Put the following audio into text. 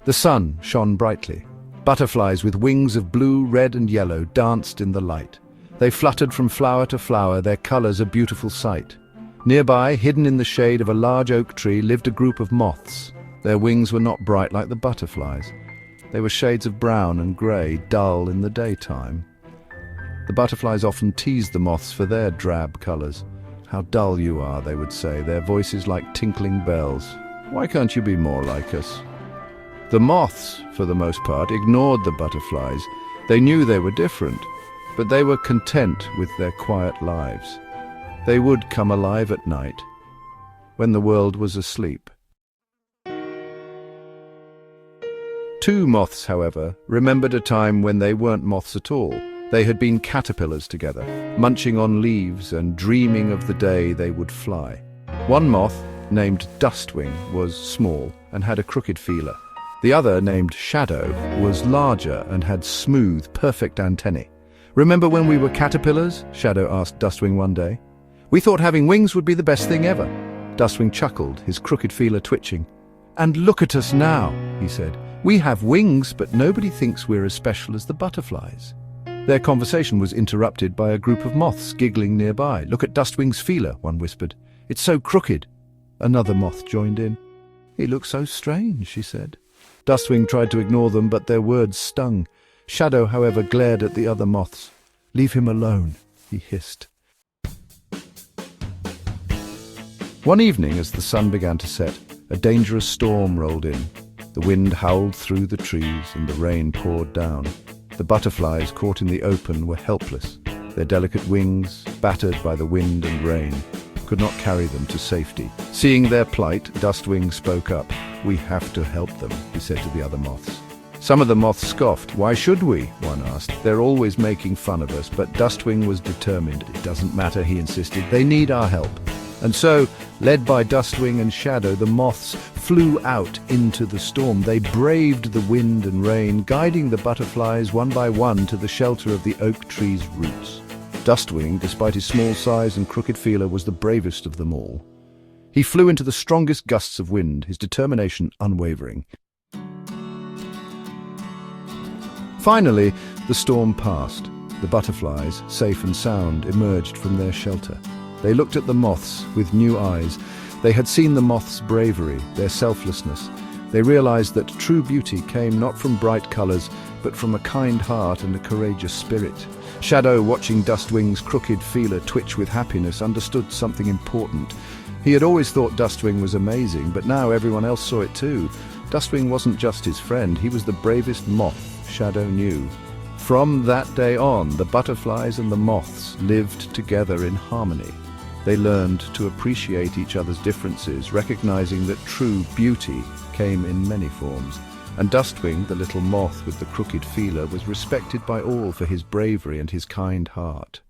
The sun shone brightly. Butterflies with wings of blue, red and yellow danced in the light. They fluttered from flower to flower, their colors a beautiful sight. Nearby, hidden in the shade of a large oak tree, lived a group of moths. Their wings were not bright like the butterflies. They were shades of brown and grey, dull in the daytime. The butterflies often teased the moths for their drab colors. "How dull you are," they would say, their voices like tinkling bells. "Why can't you be more like us?" The moths, for the most part, ignored the butterflies. They knew they were different, but they were content with their quiet lives. They would come alive at night, when the world was asleep. Two moths, however, remembered a time when they weren't moths at all. They had been caterpillars together, munching on leaves and dreaming of the day they would fly. One moth, named Dustwing, was small and had a crooked feeler. The other, named Shadow, was larger and had smooth, perfect antennae. "Remember when we were caterpillars?" Shadow asked Dustwing one day. "We thought having wings would be the best thing ever." Dustwing chuckled, his crooked feeler twitching. "And look at us now," he said. "We have wings, but nobody thinks we're as special as the butterflies." Their conversation was interrupted by a group of moths giggling nearby. "Look at Dustwing's feeler," one whispered. "It's so crooked." Another moth joined in. "He looks so strange," she said. Dustwing tried to ignore them, but their words stung. Shadow, however, glared at the other moths. "Leave him alone," he hissed. One evening, as the sun began to set, a dangerous storm rolled in. The wind howled through the trees and the rain poured down. The butterflies, caught in the open, were helpless. Their delicate wings, battered by the wind and rain, could not carry them to safety. Seeing their plight, Dustwing spoke up. "We have to help them," he said to the other moths. Some of the moths scoffed. "Why should we?" one asked. "They're always making fun of us." But Dustwing was determined. "It doesn't matter," he insisted. "They need our help." And so, led by Dustwing and Shadow, the moths flew out into the storm. They braved the wind and rain, guiding the butterflies one by one to the shelter of the oak tree's roots. Dustwing, despite his small size and crooked feeler, was the bravest of them all. He flew into the strongest gusts of wind, his determination unwavering. Finally, the storm passed. The butterflies, safe and sound, emerged from their shelter. They looked at the moths with new eyes. They had seen the moths' bravery, their selflessness. They realized that true beauty came not from bright colors, but from a kind heart and a courageous spirit. Shadow, watching Dustwing's crooked feeler twitch with happiness, understood something important. He had always thought Dustwing was amazing, but now everyone else saw it too. Dustwing wasn't just his friend, he was the bravest moth Shadow knew. From that day on, the butterflies and the moths lived together in harmony. They learned to appreciate each other's differences, recognizing that true beauty came in many forms. And Dustwing, the little moth with the crooked feeler, was respected by all for his bravery and his kind heart.